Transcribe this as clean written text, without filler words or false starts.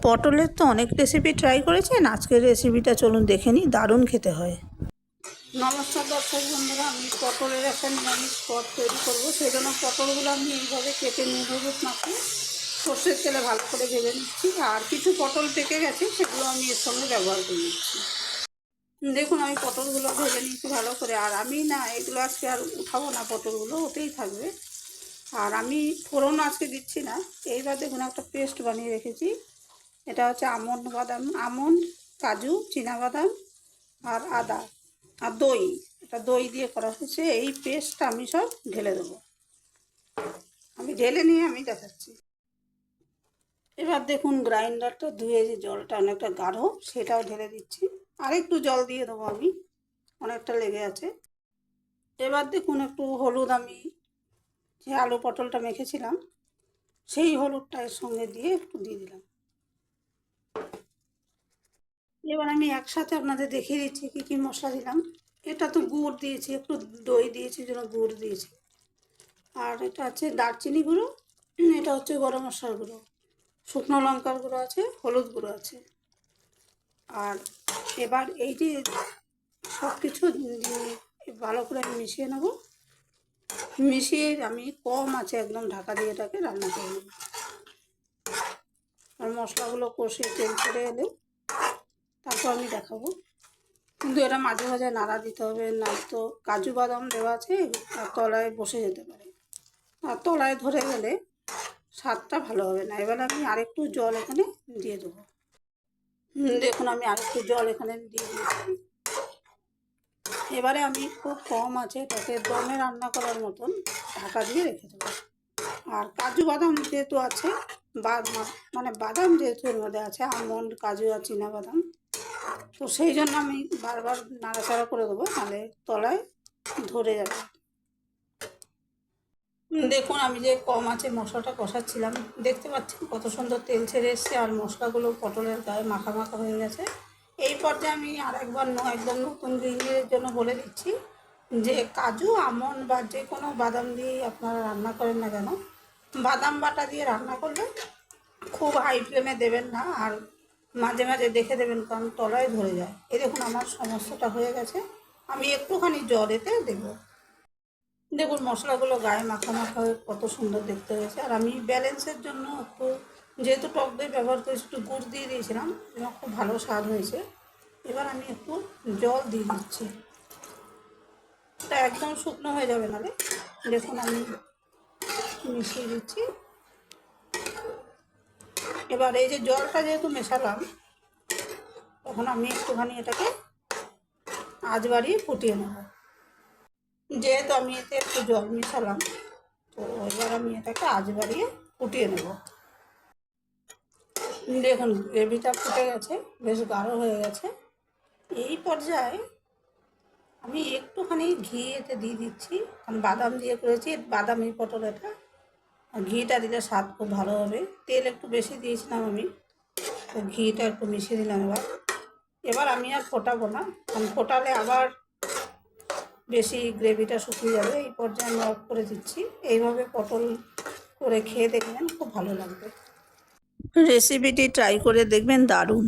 পটলের তো অনেক রেসিপি ট্রাই করেছেন, আজকের রেসিপিটা চলুন দেখে নিই, দারুণ খেতে হয়। নমস্কার দর্শক বন্ধুরা, আমি পটলের একটা নিরামিষ পদ তৈরি করবো। সেই জন্য পটলগুলো আমি এইভাবে কেটে নিয়ে হলুদ মাখিয়ে সর্ষের তেলে ভালো করে ভেজে নিচ্ছি। আর কিছু পটল পেকে গেছে, সেগুলো আমি এর সঙ্গে ব্যবহার করে নিচ্ছি। দেখুন, আমি পটলগুলো ভেজে নিচ্ছি ভালো করে। আর আমি না এগুলো আজকে আর উঠাবো না, পটলগুলো ওতেই থাকবে। আর আমি ফোড়ন আজকে দিচ্ছি না। এইবার দেখুন, একটা পেস্ট বানিয়ে রেখেছি। এটা হচ্ছে আমন্ড, কাজু, চীনাবাদাম আর আদা আর দই। এটা দই দিয়ে করা হয়েছে। এই পেস্টটা আমি সব ঢেলে দেবো। আমি ঢেলে নিয়ে আমি দেখাচ্ছি। এবার দেখুন, গ্রাইন্ডারটা ধুয়ে যে জলটা অনেকটা গাঢ়, সেটাও ঢেলে দিচ্ছি। আর একটু জল দিয়ে দেবো আমি, অনেকটা লেগে আছে। এবার দেখুন, একটু হলুদ, আমি যে আলু পটলটা মেখেছিলাম সেই হলুদটা এর সঙ্গে দিয়ে একটু দিয়ে দিলাম। এবার আমি একসাথে আপনাদের দেখিয়ে দিচ্ছি কী কী মশলা দিলাম। এটা তো গুড় দিয়েছি, একটু দই দিয়েছি, জন্য গুড় দিয়েছি। আর এটা আছে দারচিনি গুঁড়ো, এটা হচ্ছে গরম মশলার গুঁড়ো, শুকনো লঙ্কার গুঁড়ো আছে, হলুদ গুঁড়ো আছে। আর এবার এই যে সব কিছু ভালো করে আমি মিশিয়ে নেব। মিশিয়ে আমি কম আছে একদম ঢাকা দিয়ে এটাকে রান্না করে নেব। আর মশলাগুলো কষে তেল ছেড়ে এলে তারপর আমি দেখাবো। কিন্তু এটা মাঝে মাঝে নাড়া দিতে হবে, না তো কাজু বাদাম দেওয়া আছে আর তলায় বসে যেতে পারে, আর তলায় ধরে গেলে স্বাদটা ভালো হবে না। এবার আমি আরেকটু জল এখানে দিয়ে দেবো। দেখুন, আমি আরেকটু জল এখানে দিয়ে দিয়েছি। এবারে আমি খুব কম আছে এটাকে দমে রান্না করার মতন ঢাকা দিয়ে রেখে দেবো। আর কাজু বাদাম যেহেতু আছে, মানে বাদাম যেহেতু এর মধ্যে আছে, আমন্ড, কাজু আর চীনাবাদাম, তো সেই জন্য আমি বারবার নাড়াচাড়া করে দেবো, নাহলে তলায় ধরে যাবে। দেখুন, আমি যে কম আছে মশলাটা কষাচ্ছিলাম, দেখতে পাচ্ছেন কত সুন্দর তেল ছেড়ে এসছে আর মশলাগুলো পটলের গায়ে মাখা মাখা হয়ে গেছে। এই পর্যায়ে আমি আর একবার একদম নতুন গৃহিণীদের জন্য বলে দিচ্ছি যে কাজু, আমন্ড বা যে কোনো বাদাম দিয়েই আপনারা রান্না করেন না কেন, বাদাম বাটা দিয়ে রান্না করলে খুব হাই ফ্লেমে দেবেন না। আর মাঝে মাঝে দেখে দেবেন, কারণ তলায় ধরে যায়। এই দেখুন, আমার সমস্যাটা হয়ে গেছে। আমি একটুখানি জল এতে দেবো। দেখুন, মশলাগুলো গায়ে মাখা মাখা হয়ে কত সুন্দর দেখতে হয়েছে। আর আমি ব্যালেন্সের জন্য একটু, যেহেতু টক দই ব্যবহার করেছি, একটু গুড় দিয়ে দিয়েছিলাম, এবং খুব ভালো স্বাদ হয়েছে। এবার আমি একটু জল দিয়ে দিচ্ছি। এটা একদম শুকনো হয়ে যাবে নালে। দেখুন, আমি মিশিয়ে দিচ্ছি। এবার এই যে জলটা যেহেতু মেশালাম, তখন আমি একটুখানি এটাকে আঁচ বাড়িয়ে ফুটিয়ে নেব। যেহেতু আমি এতে একটু জল মেশালাম, তো এবার আমি এটাকে আঁচ বাড়িয়ে ফুটিয়ে নেব। দেখুন, গ্রেভিটা ফুটে গেছে, বেশ গাঢ় হয়ে গেছে। এই পর্যায়ে আমি একটুখানি ঘি এতে দিয়ে দিচ্ছি, কারণ বাদাম দিয়ে করেছি, বাদামি পটল এটা। আর ঘিটা দিলে স্বাদ খুব ভালো হবে। তেল একটু বেশি দিয়েছিলাম আমি, তো ঘিটা একটু মিশিয়ে দিলাম। এবার আমি আর ফোটাবো না, কারণ ফোটালে আবার বেশি গ্রেভিটা শুকিয়ে যাবে। এই পর্যায়ে আমি অফ করে দিচ্ছি। এইভাবে পটল করে খেয়ে দেখবেন, খুব ভালো লাগবে। রেসিপিটি ট্রাই করে দেখবেন, দারুণ।